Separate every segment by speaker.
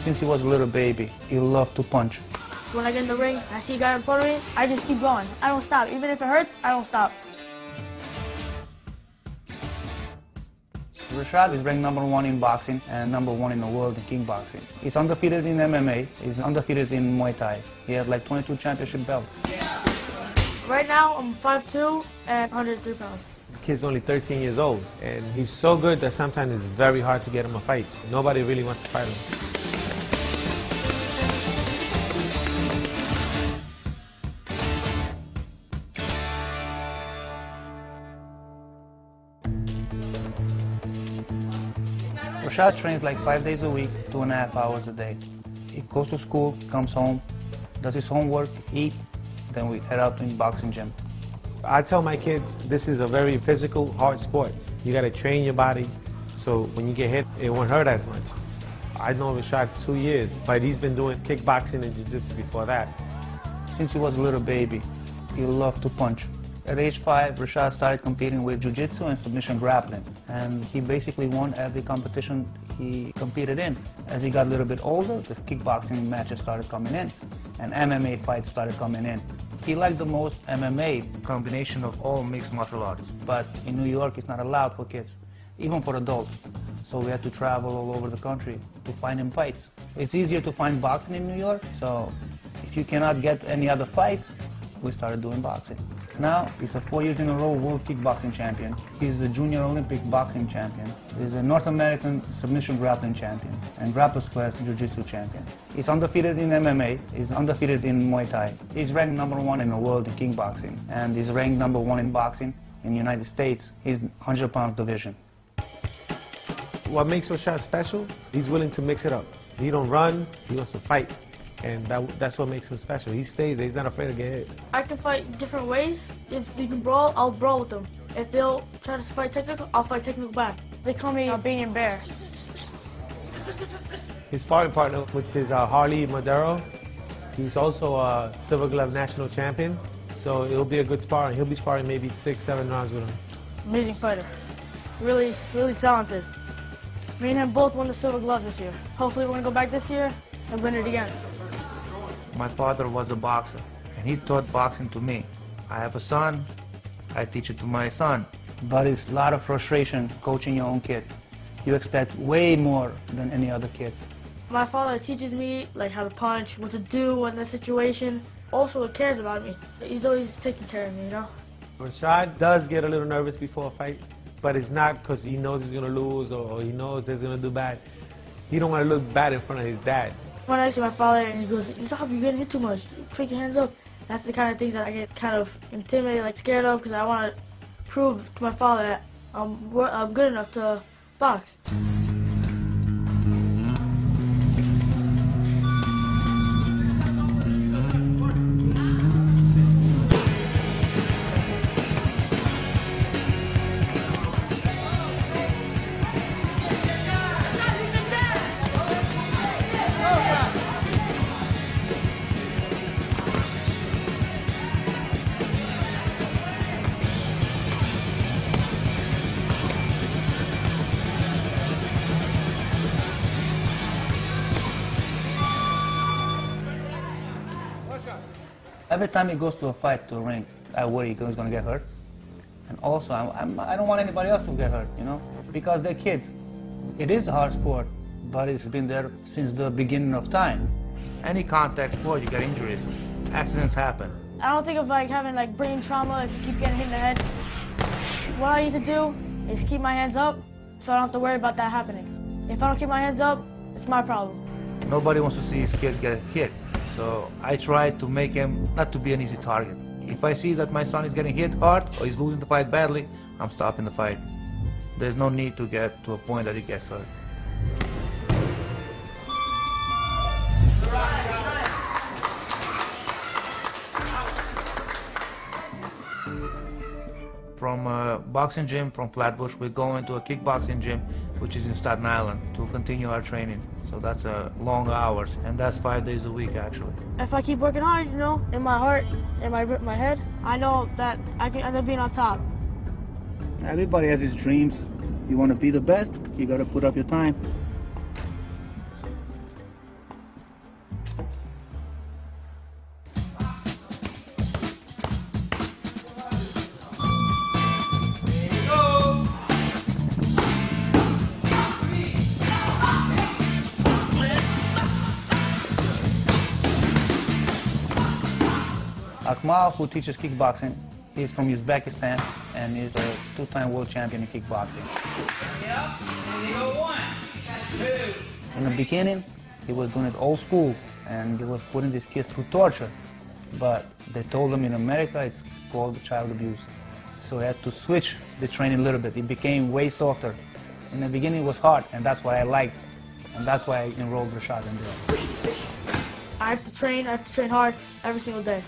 Speaker 1: Since he was a little baby, he loved to punch.
Speaker 2: When I get in the ring, I see a guy in front of me, I just keep going. I don't stop. Even if it hurts, I don't stop.
Speaker 1: Reshat is ranked #1 in boxing and #1 in the world in kickboxing. He's undefeated in MMA, he's undefeated in Muay Thai. He has like 22 championship belts.
Speaker 2: Right now, I'm 5'2" and 103 pounds.
Speaker 3: The kid's only 13 years old, and he's so good that sometimes it's very hard to get him a fight. Nobody really wants to fight him.
Speaker 1: Reshat trains like 5 days a week, 2.5 hours a day. He goes to school, comes home, does his homework, eat, then we head out to the boxing gym.
Speaker 3: I tell my kids this is a very physical, hard sport. You got to train your body so when you get hit, it won't hurt as much. I've known Reshat 2 years, but he's been doing kickboxing and jiu-jitsu before that.
Speaker 1: Since he was a little baby, he loved to punch. At age 5, Reshat started competing with jiu-jitsu and submission grappling, and he basically won every competition he competed in. As he got a little bit older, the kickboxing matches started coming in, and MMA fights started coming in. He liked the most MMA, combination of all mixed martial arts, but in New York it's not allowed for kids, even for adults. So we had to travel all over the country to find him fights. It's easier to find boxing in New York, so if you cannot get any other fights, we started doing boxing. Now, he's a 4 years in a row world kickboxing champion. He's the junior Olympic boxing champion. He's a North American submission grappling champion and grapple square jiu-jitsu champion. He's undefeated in MMA, he's undefeated in Muay Thai. He's ranked #1 in the world in kickboxing, and he's ranked #1 in boxing in the United States. He's 100 pounds division.
Speaker 3: What makes Reshat special, he's willing to mix it up. He don't run, he wants to fight. And that's what makes him special. He stays there, he's not afraid to get hit.
Speaker 2: I can fight different ways. If they can brawl, I'll brawl with them. If they'll try to fight technical, I'll fight technical back. They call me Albanian Bear.
Speaker 3: His sparring partner, which is Harley Madero, he's also a Silver Glove national champion. So it'll be a good sparring. He'll be sparring maybe 6-7 rounds with him.
Speaker 2: Amazing fighter. Really, really talented. Me and him both won the Silver Glove this year. Hopefully we're going to go back this year and win it again.
Speaker 1: My father was a boxer, and he taught boxing to me. I have a son, I teach it to my son. But it's a lot of frustration coaching your own kid. You expect way more than any other kid.
Speaker 2: My father teaches me like how to punch, what to do in the situation. Also, he cares about me. He's always taking care of me, you know?
Speaker 3: Reshat does get a little nervous before a fight, but it's not because he knows he's going to lose or he knows he's going to do bad. He don't want to look bad in front of his dad.
Speaker 2: When I see my father and he goes, "Stop, you're getting hit too much. Put your hands up." That's the kind of things that I get kind of intimidated, like scared of, because I want to prove to my father that I'm good enough to box.
Speaker 1: Every time he goes to a fight, to a ring, I worry he's going to get hurt. And also, I don't want anybody else to get hurt, you know, because they're kids. It is a hard sport, but it's been there since the beginning of time. Any contact sport, you get injuries. Accidents happen.
Speaker 2: I don't think of like having like brain trauma if you keep getting hit in the head. What I need to do is keep my hands up so I don't have to worry about that happening. If I don't keep my hands up, it's my problem.
Speaker 1: Nobody wants to see his kid get hit. So I try to make him not to be an easy target. If I see that my son is getting hit hard or he's losing the fight badly, I'm stopping the fight. There's no need to get to a point that he gets hurt. From a boxing gym from Flatbush, we're going to a kickboxing gym, which is in Staten Island, to continue our training. So that's long hours, and that's 5 days a week, actually.
Speaker 2: If I keep working hard, you know, in my heart, in my head, I know that I can end up being on top.
Speaker 1: Everybody has his dreams. You want to be the best, you got to put up your time. Ismail, who teaches kickboxing, he's from Uzbekistan, and he's a two-time world champion in kickboxing.
Speaker 4: Yep, and you go 1, 2.
Speaker 1: In the beginning, he was doing it old school, and he was putting these kids through torture. But they told him in America it's called child abuse. So he had to switch the training a little bit. It became way softer. In the beginning it was hard, and that's what I liked. And that's why I enrolled Reshat in there.
Speaker 2: I have to train hard every single day.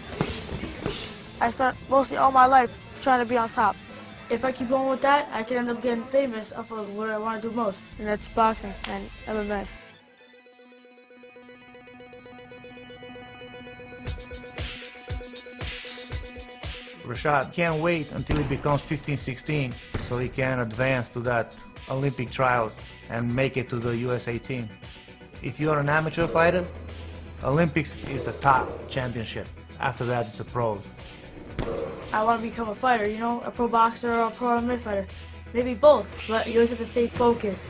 Speaker 2: I spent mostly all my life trying to be on top. If I keep going with that, I can end up getting famous off of what I want to do most, and that's boxing and MMA.
Speaker 1: Reshat can't wait until he becomes 15, 16 so he can advance to that Olympic trials and make it to the USA team. If you're an amateur fighter, Olympics is the top championship. After that, it's the pros.
Speaker 2: I want to become a fighter, you know, a pro boxer or a pro MMA fighter. Maybe both, but you always have to stay focused.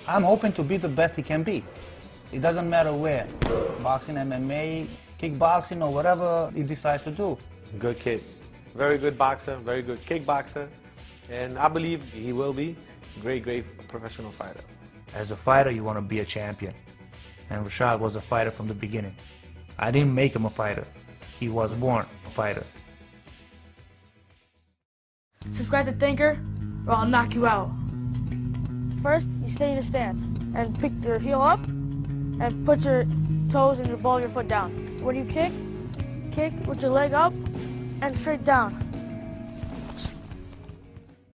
Speaker 1: I'm hoping to be the best he can be. It doesn't matter where. Boxing, MMA, kickboxing, or whatever he decides to do.
Speaker 3: Good kid. Very good boxer, very good kickboxer. And I believe he will be a great professional fighter.
Speaker 1: As a fighter, you want to be a champion. And Reshat was a fighter from the beginning. I didn't make him a fighter. He was born a fighter.
Speaker 2: Subscribe to Thinker, or I'll knock you out. First, you stay in a stance and pick your heel up and put your toes and your ball of your foot down. When you kick with your leg up and straight down.